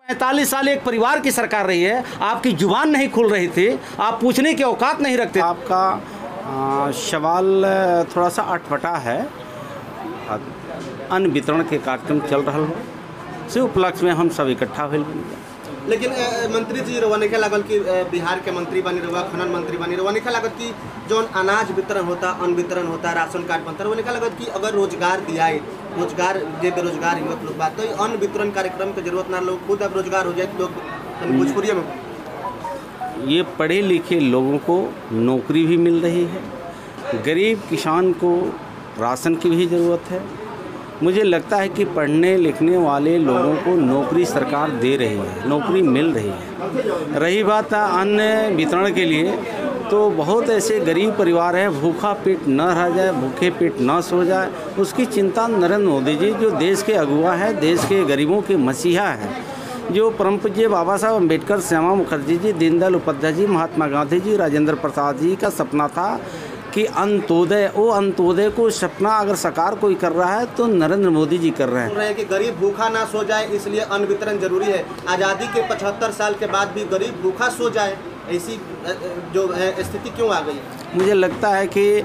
45 साल एक परिवार की सरकार रही है, आपकी जुबान नहीं खुल रही थी, आप पूछने की औकात नहीं रखते। आपका सवाल थोड़ा सा अटपटा है। अन्न वितरण के कार्यक्रम चल रहा हो, से उपलक्ष्य में हम सब इकट्ठा हुए। लेकिन मंत्री जी रोने के लागल कि बिहार के मंत्री बनी रहुआ, खनन मंत्री बनी रोने के लागत कि जो अनाज वितरण होता, अन्न वितरण होता, राशन कार्ड बनता, रोने के लागत कि अगर रोजगार दिया, रोजगार जे बेरोजगार युवक लोग बात, तो अन्न वितरण कार्यक्रम की जरूरत ना, लोग खुद अब रोजगार हो जाए। लोग भोजपुरी में ये पढ़े लिखे लोगों को नौकरी भी मिल रही है, गरीब किसान को राशन की भी ज़रूरत है। मुझे लगता है कि पढ़ने लिखने वाले लोगों को नौकरी सरकार दे रही है, नौकरी मिल रही है। रही बात अन्न वितरण के लिए, तो बहुत ऐसे गरीब परिवार है, भूखा पेट न रह जाए, भूखे पेट न सो जाए, उसकी चिंता नरेंद्र मोदी जी, जो देश के अगुवा है, देश के गरीबों के मसीहा है, जो परम पूज्य बाबा साहब अम्बेडकर, श्यामा मुखर्जी जी, दीनदयाल उपाध्याय जी, महात्मा गांधी जी, राजेंद्र प्रसाद जी का सपना था कि अंत्योदय, वो अंत्योदय को सपना अगर साकार कोई कर रहा है तो नरेंद्र मोदी जी कर रहे हैं। कि गरीब भूखा ना सो जाए, इसलिए अन्न वितरण जरूरी है। आज़ादी के 75 साल के बाद भी गरीब भूखा सो जाए, ऐसी जो है स्थिति क्यों आ गई? मुझे लगता है कि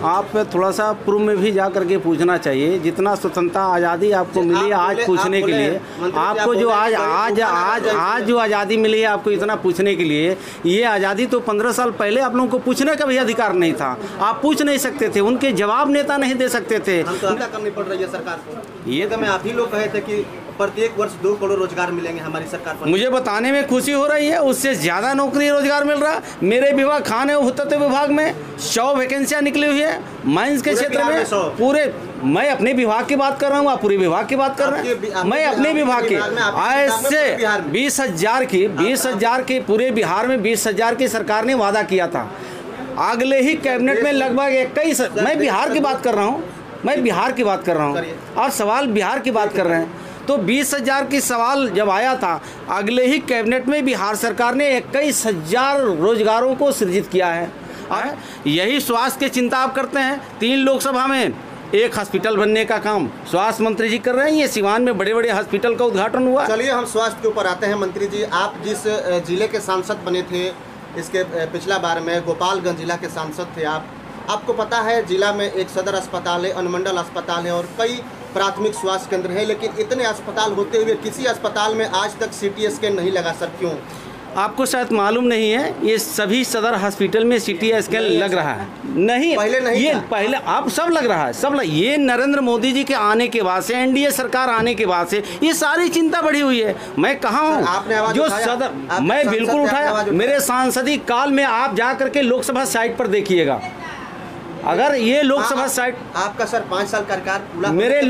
आप थोड़ा सा पूर्व में भी जा करके पूछना चाहिए। जितना स्वतंत्रता आज़ादी आपको मिली आज पूछने के लिए, आपको जो आज जो आज़ादी मिली है आपको इतना पूछने के लिए, ये आज़ादी तो 15 साल पहले आप लोगों को पूछने का भी अधिकार नहीं था। आप पूछ नहीं सकते थे, उनके जवाब नेता नहीं दे सकते थे। करनी पड़ रही है सरकार को। ये तो मैं आप ही लोग कहे थे कि प्रत्येक वर्ष 2 करोड़ रोजगार मिलेंगे हमारी सरकार पर। मुझे बताने में खुशी हो रही है, उससे ज़्यादा नौकरी रोजगार मिल रहा है। मेरे विभाग खाने और भूतत्व विभाग में 100 वैकेंसियाँ निकली हुई है। माइंस के क्षेत्र में पूरे, मैं अपने विभाग की बात कर रहा हूँ, आप पूरे विभाग की बात कर रहे हैं। मैं अपने विभाग की ऐसे 20,000 की पूरे बिहार में 20,000 की सरकार ने वादा किया था। अगले ही कैबिनेट में लगभग 21, मैं बिहार की बात कर रहा हूँ, मैं बिहार की बात कर रहा हूँ और सवाल बिहार की बात कर रहे हैं। तो 20,000 की सवाल जब आया था, अगले ही कैबिनेट में बिहार सरकार ने 21,000 रोजगारों को सृजित किया है। यही स्वास्थ्य की चिंता आप करते हैं। 3 लोकसभा में 1 हॉस्पिटल बनने का काम स्वास्थ्य मंत्री जी कर रहे हैं। ये सिवान में बड़े बड़े हॉस्पिटल का उद्घाटन हुआ। चलिए हम स्वास्थ्य के ऊपर आते हैं। मंत्री जी, आप जिस जिले के सांसद बने थे, इसके पिछला बार में गोपालगंज जिला के सांसद थे आपको पता है जिला में एक सदर अस्पताल है, अनुमंडल अस्पताल है और कई प्राथमिक स्वास्थ्य केंद्र है, लेकिन इतने अस्पताल होते हुए किसी अस्पताल में आज तक CT स्कैन नहीं लगा। सर क्यों? आपको शायद मालूम नहीं है, ये सभी सदर हॉस्पिटल में CT स्कैन लग रहा है। नहीं, पहले नहीं, ये पहले आप सब लग रहा है, सब ये नरेंद्र मोदी जी के आने के बाद से, NDA सरकार आने के बाद से ये सारी चिंता बढ़ी हुई है। मैं कहा हूँ जो सदर, मैं बिल्कुल उठाया। मेरे सांसदीय काल में आप जा करके लोकसभा साइट पर देखिएगा, अगर ये लोकसभा साइट आपका सर 5 साल कार्यकाल पूरा, मेरे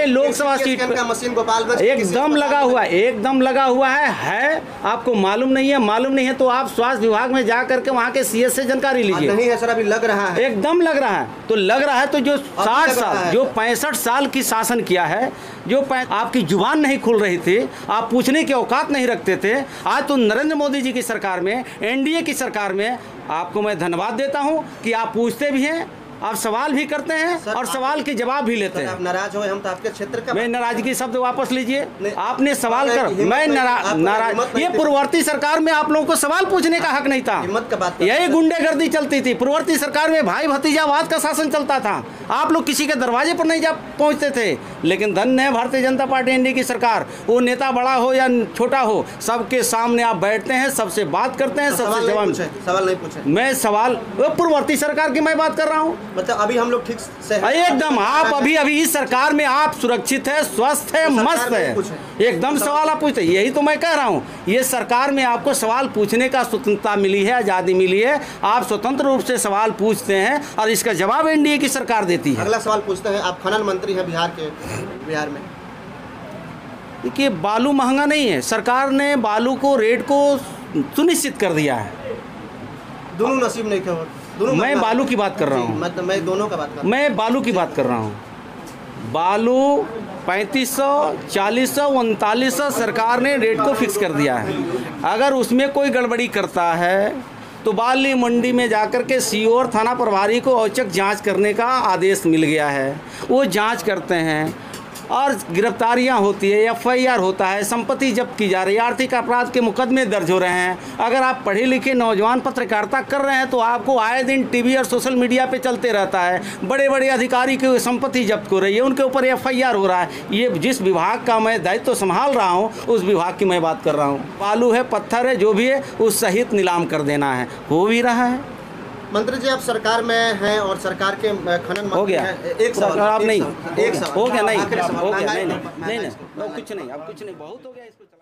लोकसभा सीट का मशीन गोपालगंज एकदम लगा हुआ है, एकदम लगा हुआ है। आपको मालूम नहीं है? मालूम नहीं है तो आप स्वास्थ्य विभाग में जा करके वहाँ के CS से जानकारी लीजिए। नहीं है सर, अभी लग रहा है, एकदम लग रहा है। तो लग रहा है तो जो 60 साल, जो 65 साल की शासन किया है, जो आपकी जुबान नहीं खुल रही थी, आप पूछने की औकात नहीं रखते थे, आज तो नरेंद्र मोदी जी की सरकार में, NDA की सरकार में आपको मैं धन्यवाद देता हूं कि आप पूछते भी हैं, आप सवाल भी करते हैं और सवाल के जवाब भी लेते हैं। आप नाराज हो, हम तो आपके क्षेत्र का। मैं नाराजगी शब्द वापस लीजिए। आपने सवाल कर, मैं नाराज। ये पूर्ववर्ती सरकार में आप लोगों को सवाल पूछने का हक नहीं था, हिम्मत का बात, यही गुंडेगर्दी चलती थी। पूर्ववर्ती सरकार में भाई भतीजावाद का शासन चलता था, आप लोग किसी के दरवाजे पर नहीं जा पहुंचते थे। लेकिन धन्य है भारतीय जनता पार्टी NDA की सरकार, वो नेता बड़ा हो या छोटा हो, सबके सामने आप बैठते हैं, सबसे बात करते हैं, सबसे जवाब। सवाल नहीं पूछे, मैं सवाल पूर्ववर्ती सरकार की मैं बात कर रहा हूँ। मतलब अभी हम लोग ठीक से एकदम, आप अभी इस सरकार में आप सुरक्षित है, स्वस्थ है, मस्त है, एकदम सवाल आप पूछते। यही तो मैं कह रहा हूँ, ये सरकार में आपको सवाल पूछने का स्वतंत्रता मिली है, आज़ादी मिली है, आप स्वतंत्र रूप से सवाल पूछते हैं और इसका जवाब NDA की सरकार देती है। अगला सवाल पूछते हैं, आप खनन मंत्री हैं बिहार में। देखिए, बालू महंगा नहीं है, सरकार ने बालू को रेट को सुनिश्चित कर दिया है। दोनों नसीब नहीं थे। मैं बालू की बात कर रहा हूँ, मतलब मैं दोनों का बात कर रहा हूँ। मैं बालू की बात कर रहा हूँ। बालू 3500, 4000, 3900 सरकार ने रेट को फिक्स कर दिया है। अगर उसमें कोई गड़बड़ी करता है तो बाली मंडी में जाकर के CO और थाना प्रभारी को औचक जांच करने का आदेश मिल गया है। वो जांच करते हैं, और गिरफ्तारियां होती है, FIR होता है, संपत्ति जब्त की जा रही है, आर्थिक अपराध के मुकदमे दर्ज हो रहे हैं। अगर आप पढ़े लिखे नौजवान पत्रकारिता कर रहे हैं तो आपको आए दिन टीवी और सोशल मीडिया पे चलते रहता है, बड़े बड़े अधिकारी की संपत्ति जब्त हो रही है, उनके ऊपर FIR हो रहा है। ये जिस विभाग का मैं दायित्व संभाल रहा हूँ उस विभाग की मैं बात कर रहा हूँ। बालू है, पत्थर है, जो भी है उस सहित नीलाम कर देना है, हो भी रहा है। मंत्री जी आप सरकार में हैं और सरकार के खनन हो गया एक सवाल आप नहीं एक सवाल हो गया नहीं आखिरी सवाल। हो गया नहीं मैं नहीं कुछ नहीं, अब कुछ नहीं, बहुत हो गया इसको।